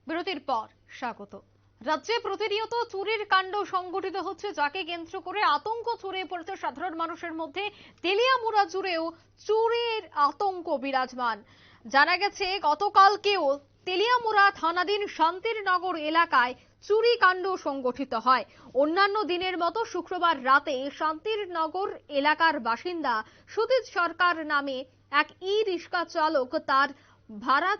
বিরতির পর স্বাগত। রাজ্যে প্রতিনিয়ত চুরির কাণ্ড সংঘটিত হচ্ছে, যাকে কেন্দ্র করে আতঙ্ক ছড়িয়ে পড়েছে সাধারণ মানুষের মধ্যে। তেলিয়ামুড়া জুড়েও চুরির আতঙ্ক বিরাজমান। জানা গেছে গতকালকেও তেলিয়ামুড়া থানাধীন শান্তিরনগর এলাকায় চুরি কাণ্ড সংঘটিত হয়। অন্যান্য দিনের মতো শুক্রবার রাতে শান্তিরনগর এলাকার বাসিন্দা সুজিত সরকার নামে এক ই রিক্সা চালক তার ভাড়া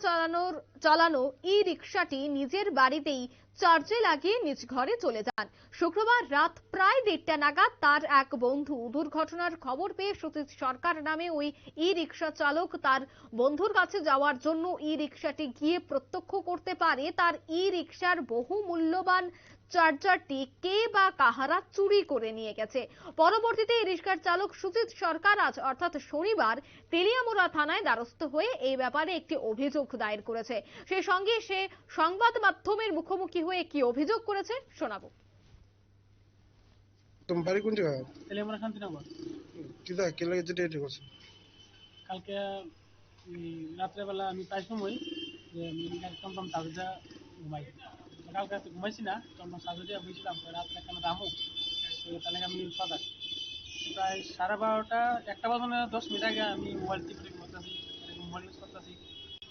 চালানো ই রিক্সাটি নিজের বাড়িতেই চার্জে লাগিয়ে নিজ ঘরে চলে যান। শুক্রবার রাত প্রায় 1:30 নাগাদ তার এক বন্ধু দুর্ঘটনার খবর পেয়ে সুজিত সরকার নামে ওই ই রিক্সা চালক তার বন্ধুর কাছে যাওয়ার জন্য ই রিক্সাটি গিয়ে প্রত্যক্ষ করতে পারে তার ই রিক্সার বহু মূল্যবান চার্জারটি কে বা কাহারা চুরি করে নিয়ে গেছে। পরবর্তীতে এই রিক্সার চালক সুজিত সরকার আজ অর্থাৎ শনিবার তেলিয়ামুড়া থানায় দ্বারস্থ হয়ে এই ব্যাপারে একটি অভিযোগ দায়ের করেছে। সেই সঙ্গে সে সংবাদ মাধ্যমের মুখোমুখি হয়ে কি অভিযোগ করেছে শোনাবো। তোমার বাড়ি কোন জায়গা? তেলিয়ামুড়া শান্তিনগর। কিদা কে লাগে যেটা এটা করছে? কালকে রাত্রেবেলা আমি প্রায় সময় যে টমটম চার্জে ঘুমাই। কালকে রাতে ঘুমাইছি না, টমটম চার্জে দিয়ে বুঝছিলাম রাত্রে কেন দামও তাহলে আমি সজাগ। প্রায় 12:30 1টা বাজে 10 মিনিট আগে আমি মোবাইল টিপে করতেছি, মোবাইল ইউজ করতেছি,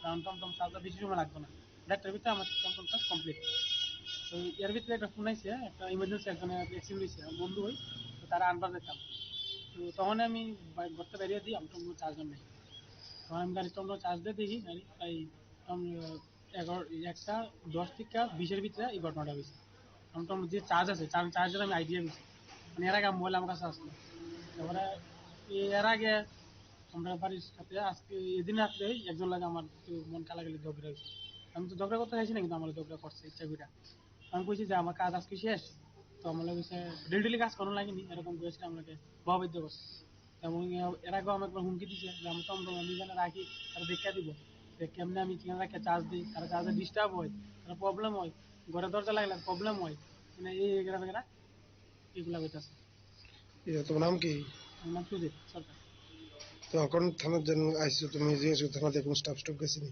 কারণ টমটম চার্জে বেশি সময় লাগবে না, 1টার ভিতরে আমার টমটম চার্জ কমপ্লিট। তো এর ভিতরে একটা ফোন আইছে, একটা ইমার্জেন্সি একজনের অ্যাক্সিডেন্ট হয়েছে, বন্ধু হই, তো তারা আনবার যেতাম। তো তখন আমি ঘরটা বেরিয়ে দিই, আমি টমটম চার্জার নেই। তখন আমি গাড়ি টমটম চার্জ দিয়ে দেখি গাড়ি প্রায় 1:10 থেকে 20-এর ভিতরে এই ঘটনাটা হয়েছে। টমটম যে চার্জ আছে চার্জের আমি আইডিয়া পেয়েছি, মানে এর আগে মোবাইল আমার কাছে আসলো। তারপরে এর আগে আমরা বাড়ির সাথে আজকে এদিন রাত্রে একজন লাগে আমার একটু মন কালাকালি ঝগড়া হয়েছে। আমি তো ঝগড়া করতে চাইছি না, কিন্তু আমার ঝগড়া করছে ইচ্ছা করে। আমি বলছি যে আমার কাজ আজকে শেষ, তো আমার লাগে ডেলি কাজ করানো লাগেনি, এরকম করেছিল আমাকে প্রভাবিত করছে। এবং এর আগেও আমাকে হুমকি দিচ্ছে যে আমি টমটম আমি যেন রাখি তারা দেখা দিব, কেমনি আমি কিনে রাখে চার্জ দিই, তারা চার্জে ডিস্টার্ব হয়, তারা প্রবলেম হয়, ঘরে দরজা লাগলে প্রবলেম হয়, মানে এই এগুলা হইতেছে। তোমার নাম কি? আমার নাম সুজিত সরকার। তো এখন থানার জন্য আইসো, তুমি জিজ্ঞেস করতে থানাতে কোন স্টাফ গেছিনি?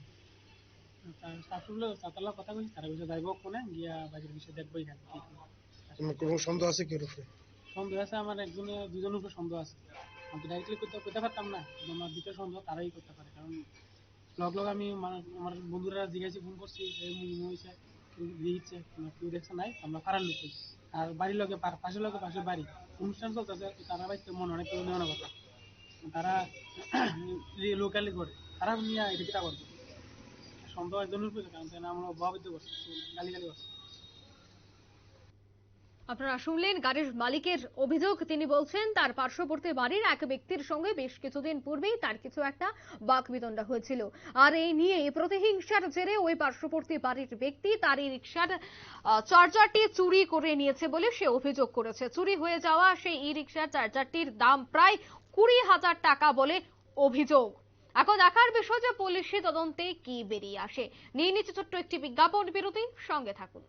স্টাফগুলো তাতালা কথা কইছি, তারা কইছে যাইব কোনে গিয়া বাকির বিষয় দেখবো এখানে। তোমার কোনো সন্দেহ আছে কি রূপে? সন্দেহ আছে আমার দুজনের উপরে সন্দেহ আছে। আমি তো ডাইরেক্টলি করতে পারতাম না, কিন্তু আমার দ্বিতীয় সন্দেহ তারাই করতে পারে, কারণ লগ আমি আমার বন্ধুরা জিজ্ঞাসা ফোন করছি হয়েছে দিয়েছে কেউ দেখছে নাই, আমরা পাড়ার লোক হই। আর বাড়ির লগে পাশের লগে পাশের বাড়ি অনুষ্ঠান চলতেছে, তারা বাড়িতে মনে অনেক কেউ নেওয়ার কথা, তারা লোকালি করে, তারা নিয়ে এটা কিটা করবে। সন্দেহ একজনের উপরে, কারণ আমরা প্রভাবিত করছি, গালি করছে। আপনারা শুনলেন গাড়ির মালিকের অভিযোগ। তিনি বলছেন তার পার্শ্ববর্তী বাড়ির এক ব্যক্তির সঙ্গে বেশ কিছুদিন পূর্বেই তার কিছু একটা বাকবিতণ্ডা হয়েছিল, আর এই নিয়ে প্রতিহিংসার জেরে ওই পার্শ্ববর্তী বাড়ির ব্যক্তি তার এই রিক্সার চার্জারটি চুরি করে নিয়েছে বলে সে অভিযোগ করেছে। চুরি হয়ে যাওয়া সেই ই রিক্সার চার্জারটির দাম প্রায় 20,000 টাকা বলে অভিযোগ। এখন দেখার বিষয় যে পুলিশি তদন্তে কি বেরিয়ে আসে। নিয়ে নিচ্ছে ছোট্ট একটি বিজ্ঞাপন বিরতি, সঙ্গে থাকুন।